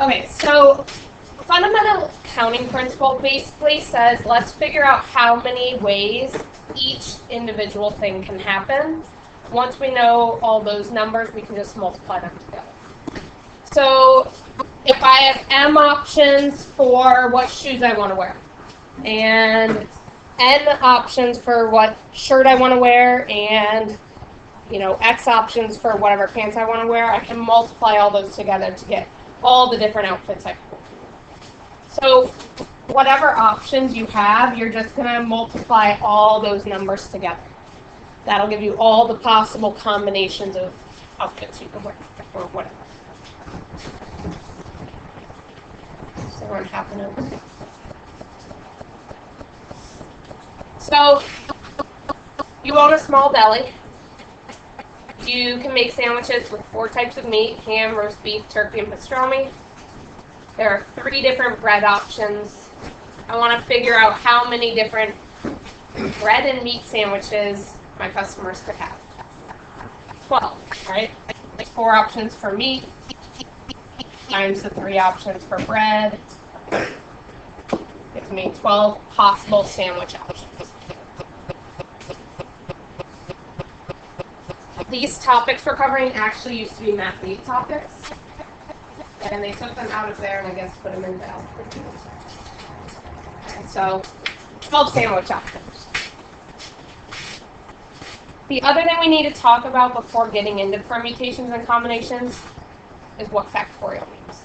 Okay, so fundamental counting principle basically says let's figure out how many ways each individual thing can happen. Once we know all those numbers, we can just multiply them together. So if I have M options for what shoes I want to wear, and N options for what shirt I want to wear, and X options for whatever pants I want to wear, I can multiply all those together to get all the different outfits I can wear. So whatever options you have, you're just going to multiply all those numbers together. That'll give you all the possible combinations of outfits you can wear, or whatever. Does everyone happen over? So you own a small deli. You can make sandwiches with 4 types of meat: ham, roast beef, turkey, and pastrami. There are 3 different bread options. I want to figure out how many different bread and meat sandwiches my customers could have. 12, right? 4 options for meat times the 3 options for bread gives me 12 possible sandwich options. These topics we're covering actually used to be Math 8 topics, and they took them out of there and I guess put them in Algebra 2. And so 12 sandwich options. The other thing we need to talk about before getting into permutations and combinations is what factorial means.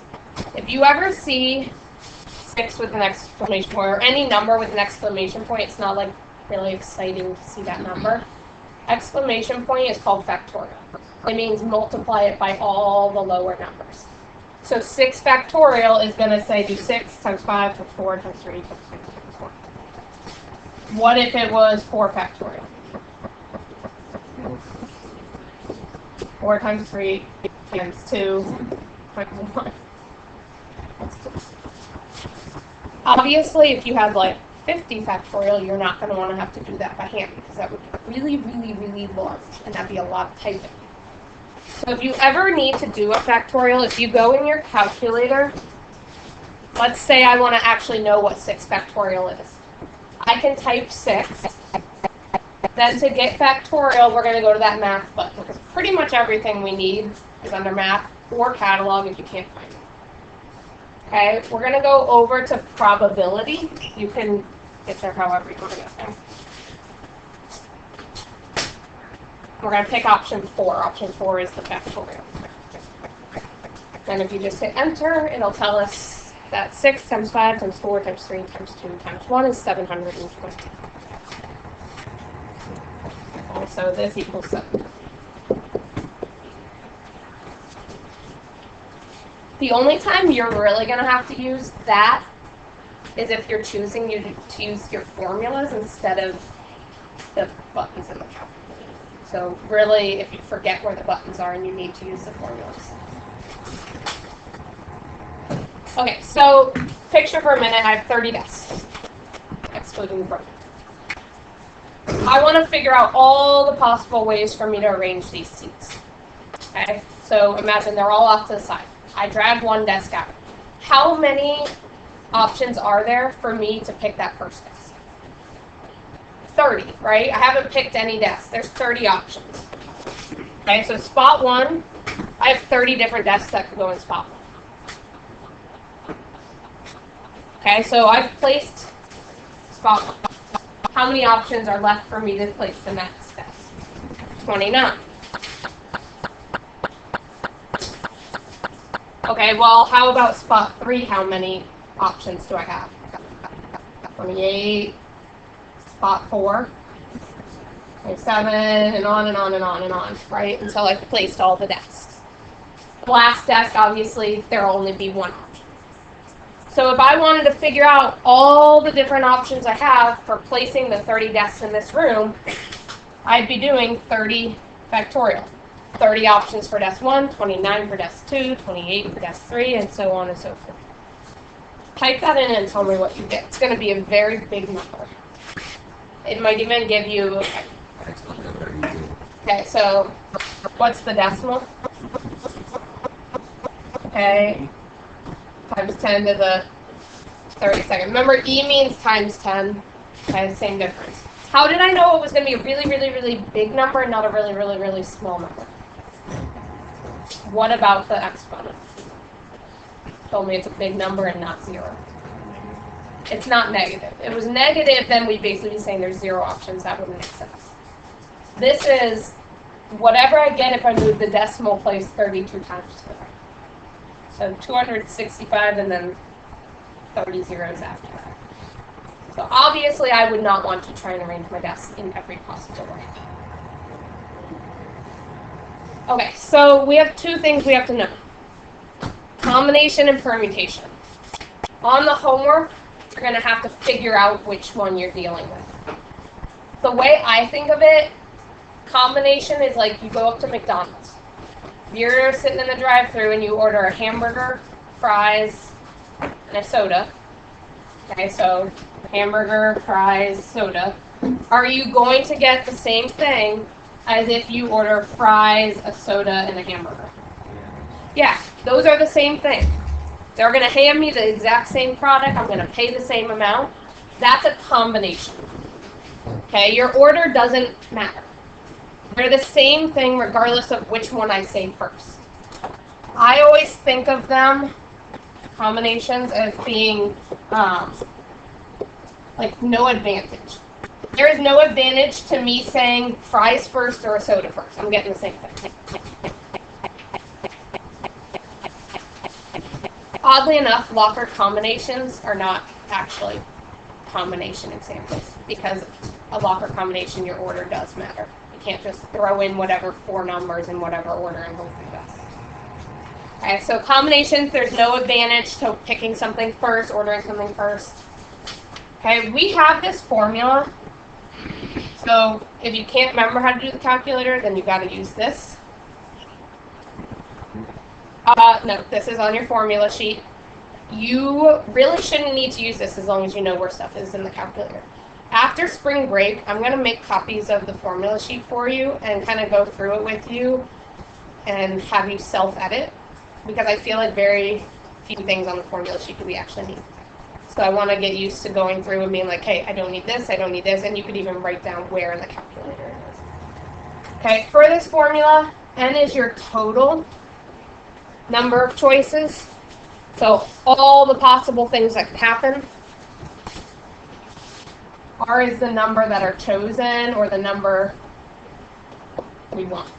If you ever see 6 with an exclamation point, or any number with an exclamation point, it's not like really exciting to see that number. Exclamation point is called factorial. It means multiply it by all the lower numbers. So 6 factorial is going to say do 6 times 5 times 4 times 3 times 6 times 4. What if it was 4 factorial? 4 times 3 times 2 times 1. That's 2. Obviously, if you had like 50 factorial, you're not going to want to have to do that by hand because that would be really, really, really large, and that'd be a lot of typing. So if you ever need to do a factorial, if you go in your calculator, let's say I want to actually know what 6 factorial is. I can type 6. Then to get factorial, we're going to go to that math button because pretty much everything we need is under math or catalog if you can't find it. Okay, we're going to go over to probability. You can get there however you want to get there. We're going to pick option 4. Option 4 is the factorial. Then if you just hit enter, it'll tell us that 6 times 5 times 4 times 3 times 2 times 1 is 720. Also, this equals 7. The only time you're really going to have to use that is if you're choosing to use your formulas instead of the buttons in the calculator. So really, if you forget where the buttons are and you need to use the formulas. Okay, so picture for a minute, I have 30 desks, excluding the break. I want to figure out all the possible ways for me to arrange these seats. Okay, so imagine they're all off to the side. I drag one desk out. How many options are there for me to pick that first desk? 30, right? I haven't picked any desks. There's 30 options. Okay, so spot 1, I have 30 different desks that could go in spot 1. Okay, so I've placed spot 1. How many options are left for me to place the next desk? 29. Okay, well, how about spot 3? How many options do I have? 28, spot 4, 27, and on and on and on and on, right? Until I've placed all the desks. The last desk, obviously, there'll only be 1 option. So if I wanted to figure out all the different options I have for placing the 30 desks in this room, I'd be doing 30 factorial. 30 options for desk 1, 29 for desk 2, 28 for desk 3, and so on and so forth. Type that in and tell me what you get. It's going to be a very big number. It might even give you... Okay, so what's the decimal? Okay, times 10 to the 32nd. Remember, E means times 10. Okay, same difference. How did I know it was going to be a really, really, really big number and not a really, really, really small number? What about the exponent? Told me it's a big number and not 0. It's not negative. If it was negative, then we'd basically be saying there's 0 options. That wouldn't make sense. This is whatever I get if I move the decimal place 32 times to the right. So 265 and then 30 zeros after that. So obviously I would not want to try and arrange my desk in every possible way. Okay, so we have two things we have to know. Combination and permutation. On the homework, you're going to have to figure out which one you're dealing with. The way I think of it, combination is like you go up to McDonald's. You're sitting in the drive-thru and you order a hamburger, fries, and a soda. Okay, so hamburger, fries, soda. Are you going to get the same thing as if you order fries, a soda, and a hamburger? Yeah, those are the same thing. They're going to hand me the exact same product. I'm going to pay the same amount. That's a combination. Okay, your order doesn't matter. They're the same thing regardless of which one I say first. I always think of them, combinations, as being like no advantage. There is no advantage to me saying fries first or a soda first. I'm getting the same thing. Oddly enough, locker combinations are not actually combination examples because a locker combination, your order does matter. You can't just throw in whatever 4 numbers in whatever order and hope for the best. Okay, so combinations, there's no advantage to picking something first, ordering something first. Okay, we have this formula. So if you can't remember how to do the calculator, then you've got to use this. No, this is on your formula sheet. You really shouldn't need to use this as long as you know where stuff is in the calculator. After spring break, I'm going to make copies of the formula sheet for you and kind of go through it with you and have you self-edit because I feel like very few things on the formula sheet do we actually need. So I want to get used to going through and being like, hey, I don't need this, and you could even write down where in the calculator it is. Okay, for this formula, N is your total number of choices. So all the possible things that could happen. R is the number that are chosen or the number we want.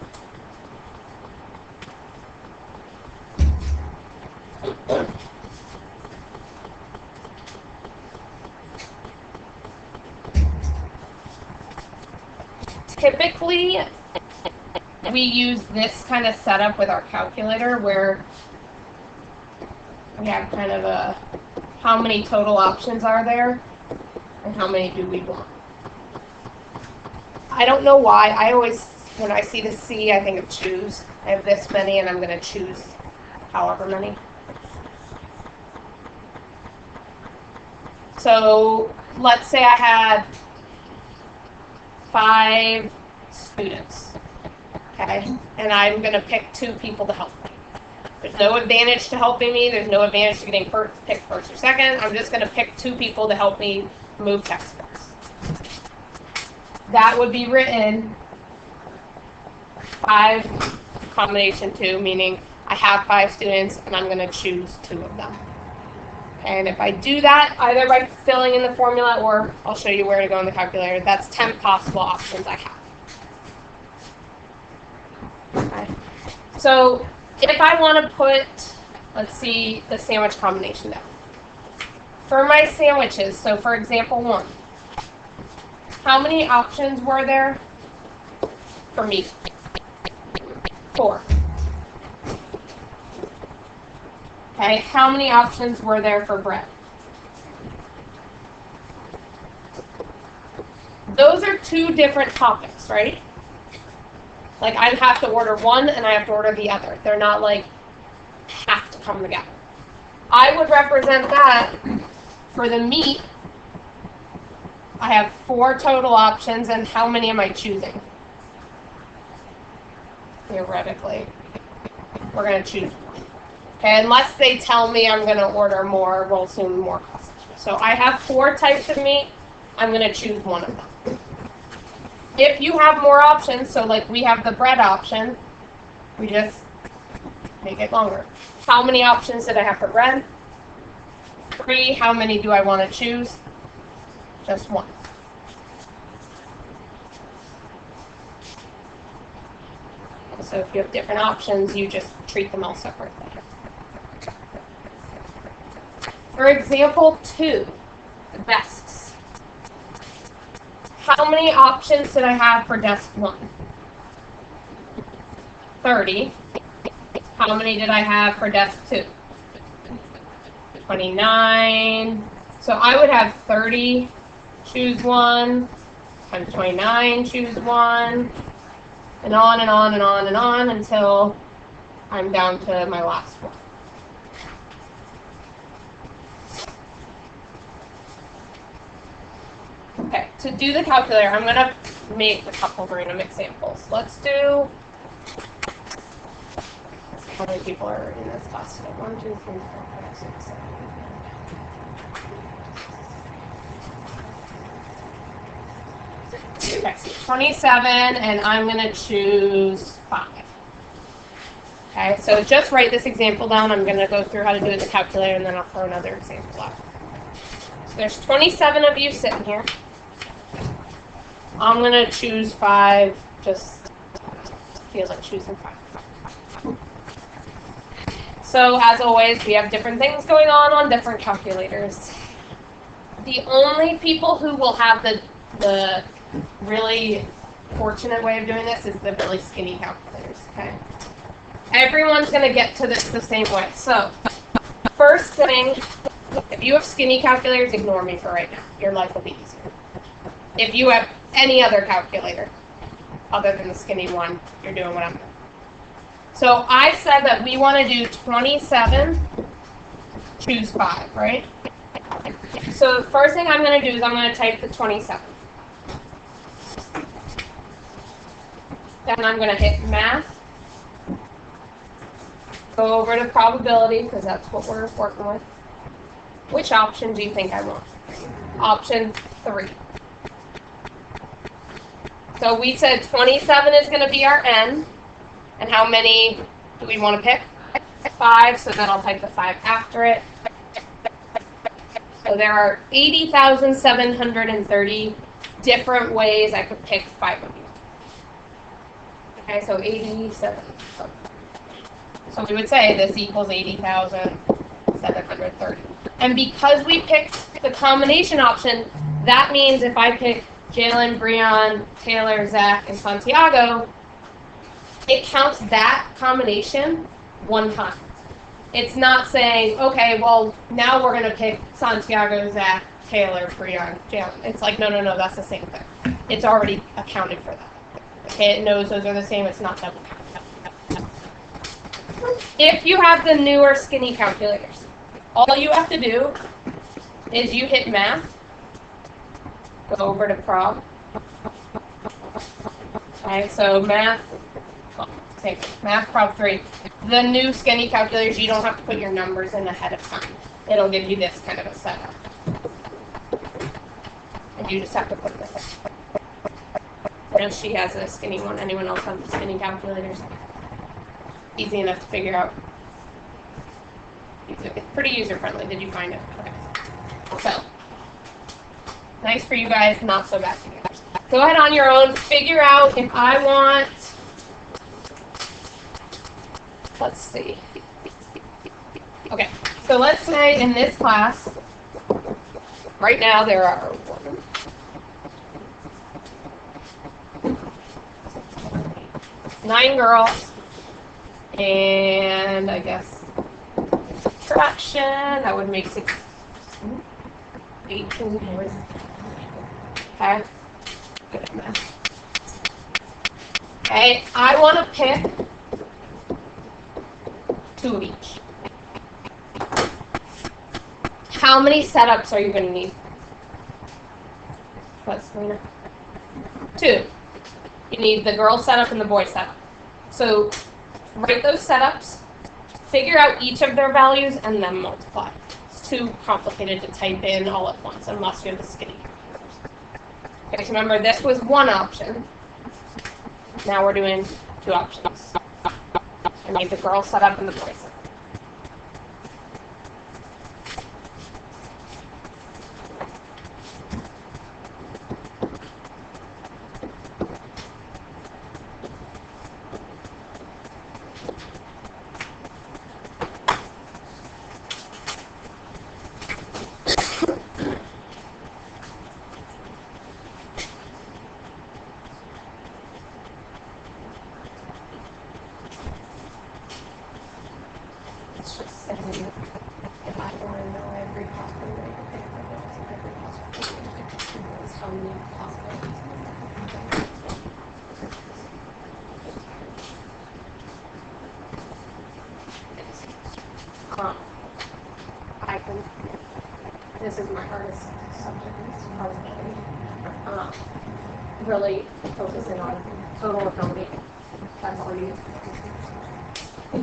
Typically, we use this kind of setup with our calculator where we have kind of a how many total options are there and how many do we want. I don't know why. I always, when I see the C, I think of choose. I have this many and I'm going to choose however many. So let's say I had 5 students, okay, and I'm going to pick 2 people to help me. There's no advantage to helping me. There's no advantage to getting picked first or second. I'm just going to pick 2 people to help me move textbooks. That would be written 5 combination 2, meaning I have 5 students and I'm going to choose 2 of them. And if I do that, either by filling in the formula or I'll show you where to go in the calculator, that's 10 possible options I have. Okay. So if I want to put, let's see, the sandwich combination down. For my sandwiches, so for example 1, how many options were there for meat? 4. Okay, how many options were there for bread? Those are 2 different topics, right? Like I have to order one and I have to order the other. They're not like have to come together. I would represent that for the meat. I have 4 total options and how many am I choosing? Theoretically, we're going to choose 1. Okay, unless they tell me I'm going to order more, we'll assume more cost. So I have 4 types of meat. I'm going to choose one of them. If you have more options, so like we have the bread option, we just make it longer. How many options did I have for bread? 3. How many do I want to choose? Just 1. So if you have different options, you just treat them all separately. For example 2, the desks. How many options did I have for desk 1? 30. How many did I have for desk 2? 29. So I would have 30, choose 1, times 29, choose 1, and on and on and on and on until I'm down to my last one. Okay, to do the calculator, I'm going to make a couple random examples. Let's do, how many people are in this class today? 1, 2, 3, 4, 5, 6, 7, 8, 9. Okay, 27, and I'm going to choose 5. Okay, so just write this example down. I'm going to go through how to do it in the calculator, and then I'll throw another example out. So there's 27 of you sitting here. I'm going to choose 5, just feels like choosing 5. So as always, we have different things going on different calculators. The only people who will have the really fortunate way of doing this is the really skinny calculators, okay? Everyone's going to get to this the same way. So, first thing, if you have skinny calculators, ignore me for right now. Your life will be easier. If you have any other calculator other than the skinny one, you're doing what I'm doing. So I said that we want to do 27, choose 5, right? So the first thing I'm going to do is I'm going to type the 27. Then I'm going to hit math. Go over to probability, because that's what we're working with. Which option do you think I want? Option 3. So we said 27 is going to be our n. And how many do we want to pick? 5, so then I'll type the 5 after it. So there are 80,730 different ways I could pick 5 of you. Okay, so 87. So we would say this equals 80,730. And because we picked the combination option, that means if I pick Jalen, Breon, Taylor, Zach, and Santiago, it counts that combination 1 time. It's not saying, okay, well, now we're going to pick Santiago, Zach, Taylor, Breon, Jalen. It's like, no, that's the same thing. It's already accounted for that. Okay, it knows those are the same. It's not double counted. If you have the newer skinny calculators, all you have to do is you hit math, go over to prob. Okay, so math, same, math prob 3. The new skinny calculators, you don't have to put your numbers in ahead of time. It'll give you this kind of a setup. And you just have to put this in. I know she has a skinny one. Anyone else have skinny calculators? Easy enough to figure out. It's pretty user-friendly. Did you find it? Okay. So, nice for you guys, not so bad for you guys. Go ahead on your own. Figure out if I want, let's see. Okay, so let's say in this class, right now there are 9 girls, and I guess subtraction, that would make 18 boys. Okay, good at math. Okay, I want to pick 2 of each. How many setups are you going to need? What's 2. You need the girl setup and the boy setup. So write those setups. figure out each of their values and then multiply. It's too complicated to type in all at once unless you have the skinny calculators. Okay, so remember this was one option. Now we're doing two options. I made the girl set up and the boy set up. This is my hardest subject, really focusing on total accounting. That's all you.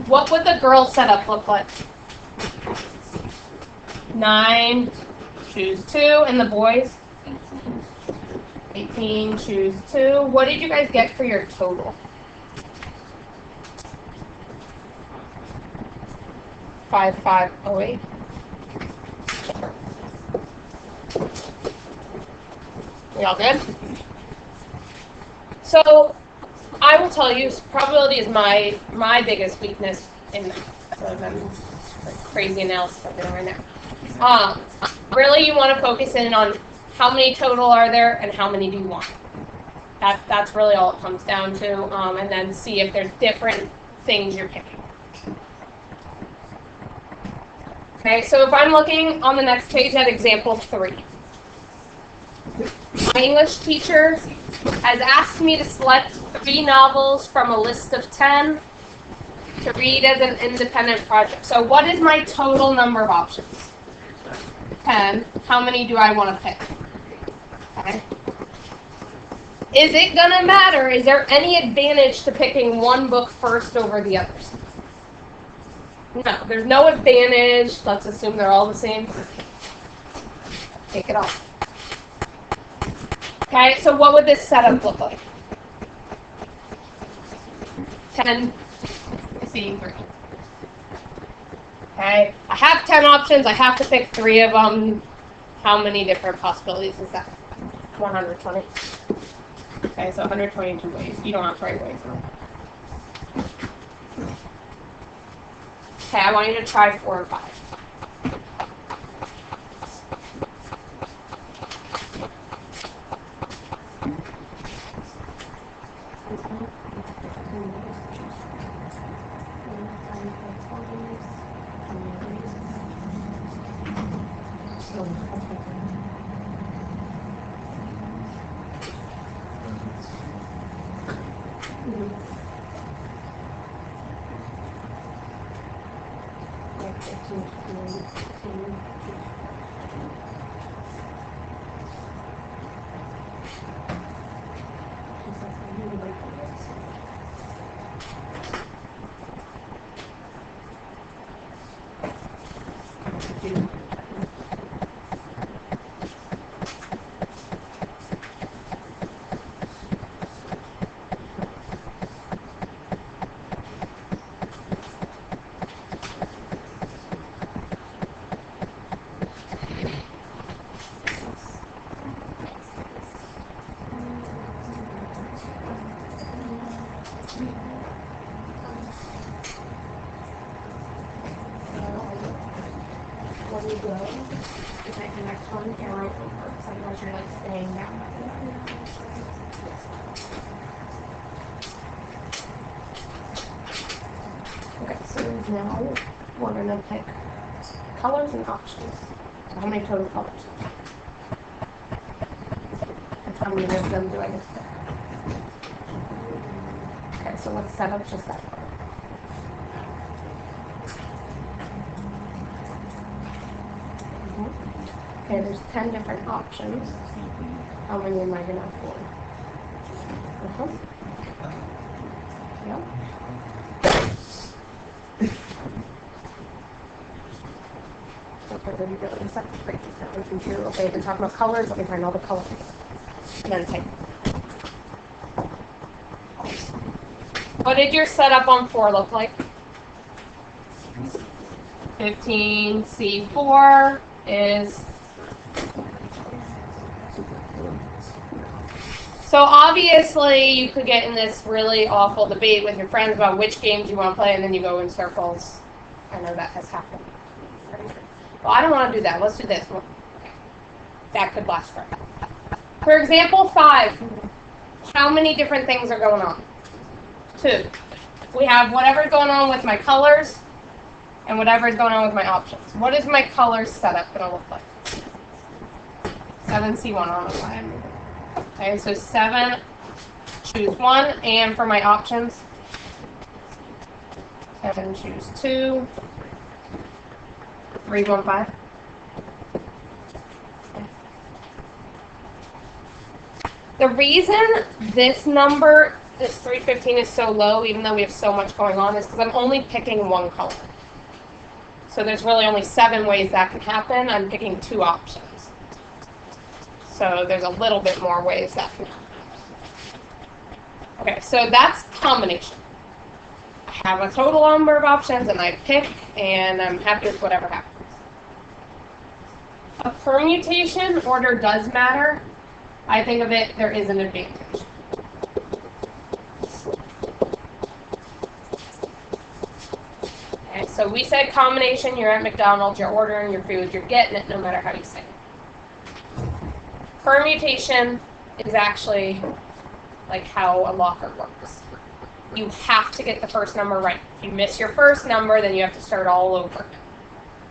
What would the girl setup look like? 9, choose 2, and the boys? 18, choose 2. What did you guys get for your total? 5508. We all good? So I will tell you, probability is my biggest weakness in math. So I'm like crazy analysis I'm doing right now. Really, you want to focus in on how many total are there and how many do you want. That's really all it comes down to, and then see if there's different things you're picking. Okay, so if I'm looking on the next page at example 3. My English teacher has asked me to select 3 novels from a list of 10 to read as an independent project. So what is my total number of options? 10. How many do I want to pick? Okay. Is it going to matter? Is there any advantage to picking one book first over the others? No, there's no advantage. Let's assume they're all the same. Take it off. Okay, so what would this setup look like? 10, seeing 3. Okay, I have 10 options. I have to pick 3 of them. How many different possibilities is that? 120. Okay, so 122 ways. You don't have to write ways. Okay, I want you to try 4 and 5. When you go, if I connect one arrow over, sometimes you're like staying down. Okay, so now we're going to pick colors and options. So how many total colors? And how many of them do I get to pick? Okay, so let's set up just that color. Okay, there's 10 different options. How many am I going to afford? Yep. Okay, we're talking about colors. Let me find all the colors. And then type. What did your setup on 4 look like? 15C4 is... So obviously you could get in this really awful debate with your friends about which games you want to play, and then you go in circles. I know that has happened. Well, I don't want to do that. Let's do this. That could last forever. For example, 5. How many different things are going on? 2. We have whatever's going on with my colors and whatever's going on with my options. What is my colors setup going to look like? 7C1 on the side. Okay, so 7, choose 1, and for my options, 7, choose 2, 3, 1, 5. The reason this number, this 315, is so low, even though we have so much going on, is because I'm only picking 1 color. So there's really only 7 ways that can happen. I'm picking 2 options. So there's a little bit more ways that can happen. Okay, so that's combination. I have a total number of options, and I pick, and I'm happy with whatever happens. A permutation, order does matter. I think of it, there is an advantage. Okay, so we said combination, you're at McDonald's, you're ordering your food, you're getting it no matter how you say it. Permutation is actually like how a locker works. You have to get the first number right. If you miss your first number, then you have to start all over.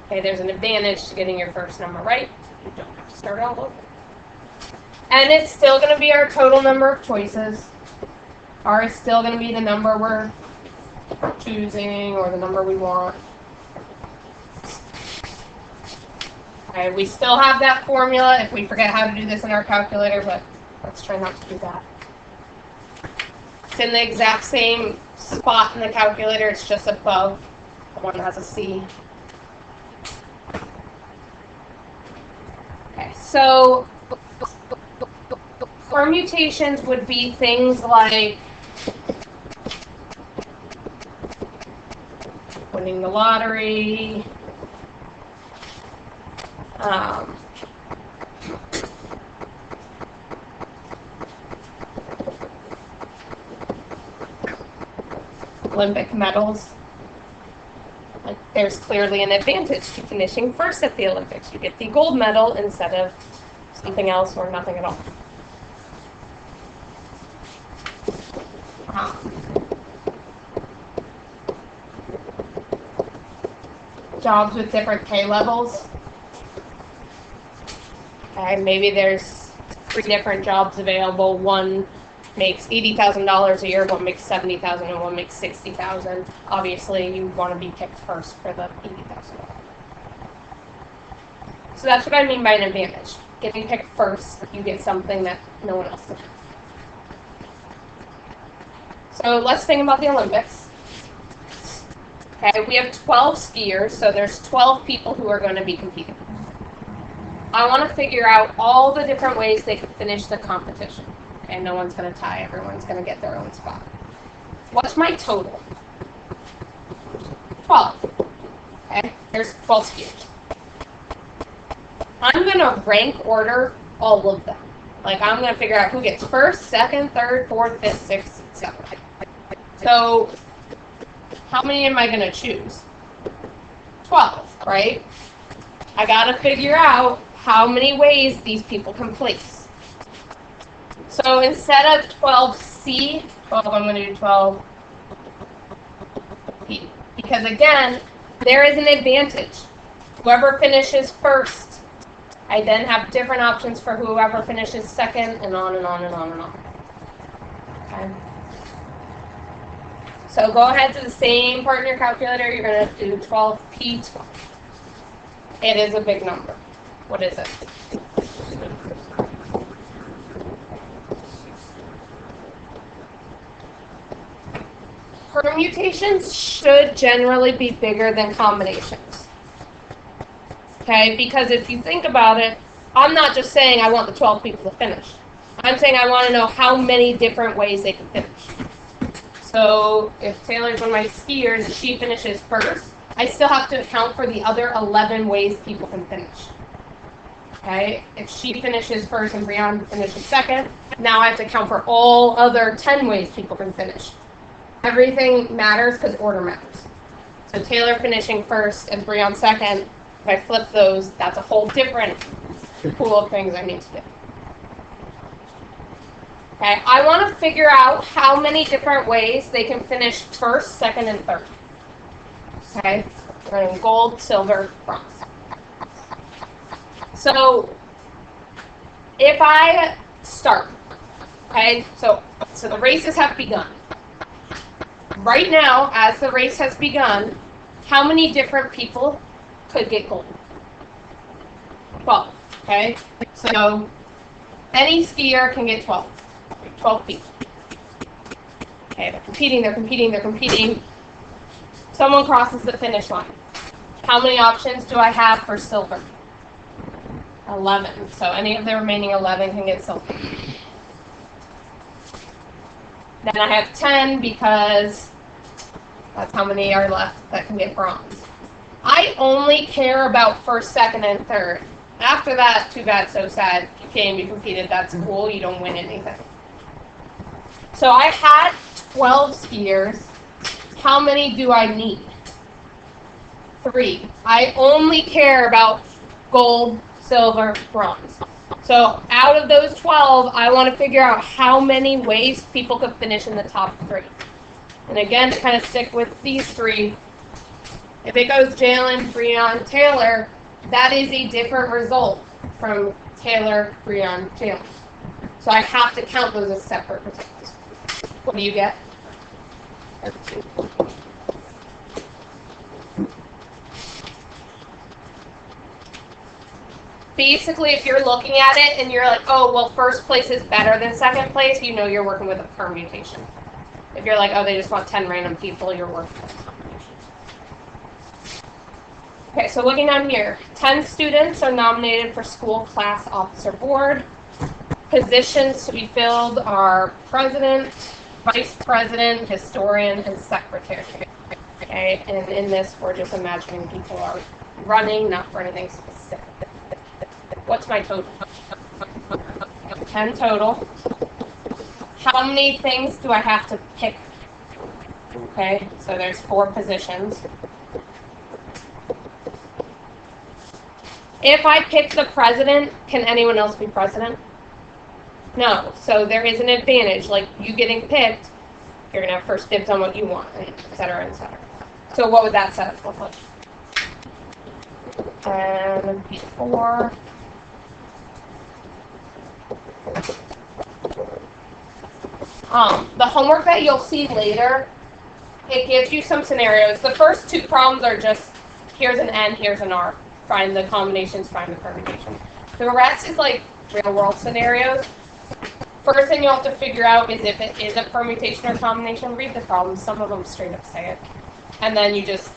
Okay, there's an advantage to getting your first number right. You don't have to start all over. And it's still going to be our total number of choices. R is still going to be the number we're choosing or the number we want. Okay, we still have that formula if we forget how to do this in our calculator, but let's try not to do that. It's in the exact same spot in the calculator, it's just above the one that has a C. Okay, so permutations would be things like winning the lottery, Olympic medals. Like, there's clearly an advantage to finishing first at the Olympics. You get the gold medal instead of something else or nothing at all. Jobs with different pay levels. Okay, maybe there's 3 different jobs available. One makes $80,000 a year, one makes $70,000, and one makes $60,000. Obviously, you want to be picked first for the $80,000. So that's what I mean by an advantage. Getting picked first, you get something that no one else can have. So let's think about the Olympics. Okay, we have 12 skiers, so there's 12 people who are going to be competing. I want to figure out all the different ways they can finish the competition. Okay, no one's going to tie, everyone's going to get their own spot. What's my total? 12. Okay, there's 12 skiers. I'm going to rank order all of them. Like, I'm going to figure out who gets first, second, third, fourth, fifth, sixth, seventh. So, how many am I going to choose? 12, right? I got to figure out how many ways these people can place. So, instead of 12C, 12, I'm going to do 12P. Because, again, there is an advantage. Whoever finishes first, I then have different options for whoever finishes second, and on and on and on and on. Okay. So go ahead to the same part in your calculator. You're going to do 12P12. It is a big number. What is it? Permutations should generally be bigger than combinations. Okay, because if you think about it, I'm not just saying I want the 12 people to finish. I'm saying I want to know how many different ways they can finish. So if Taylor's one of my skiers, she finishes first, I still have to account for the other 11 ways people can finish. Okay, if she finishes first and Brianne finishes second, now I have to account for all other 10 ways people can finish. Everything matters because order matters. So Taylor finishing first and Brianne second, if I flip those, that's a whole different pool of things I need to do. Okay, I want to figure out how many different ways they can finish first, second, and third. Okay, running gold, silver, bronze. So if I start, okay, so the races have begun. Right now, as the race has begun, how many different people could get gold? 12, okay? So any skier can get 12 people. Okay, they're competing. Someone crosses the finish line. How many options do I have for silver? 11. So any of the remaining 11 can get silver. Then I have 10 because that's how many are left that can get bronze. I only care about first, second, and third. After that, too bad, so sad. You came, you competed, that's cool, you don't win anything. So I had 12 skiers. How many do I need? 3. I only care about gold, silver, bronze. So out of those 12, I want to figure out how many ways people could finish in the top 3. And again, to kind of stick with these 3, if it goes Jalen, Brianne, Taylor, that is a different result from Taylor, Brianne, Jalen. So I have to count those as separate results. What do you get? Basically, if you're looking at it and you're like, oh, well, first place is better than second place, you know you're working with a permutation. If you're like, oh, they just want 10 random people, you're working with a combination. Okay, so looking down here, 10 students are nominated for school class officer board. Positions to be filled are president, vice president, historian, and secretary. Okay, and in this, we're just imagining people are running, not for anything specific. What's my total? 10 total. How many things do I have to pick? Okay, so there's 4 positions. If I pick the president, can anyone else be president? No, so there is an advantage, like you getting picked, you're going to have first dibs on what you want, et cetera, et cetera. So what would that setup look like? And before. The homework that you'll see later, it gives you some scenarios. The first 2 problems are just, here's an N, here's an R. Find the combinations, find the permutations. The rest is like real world scenarios. First thing you'll have to figure out is if it is a permutation or combination. Read the problems. Some of them straight up say it. And then you just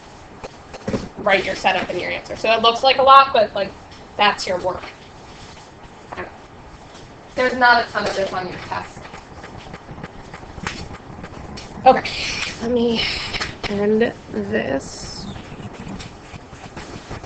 write your setup and your answer. So it looks like a lot, but like that's your work. There's not a ton of this on your test. Okay, let me end this.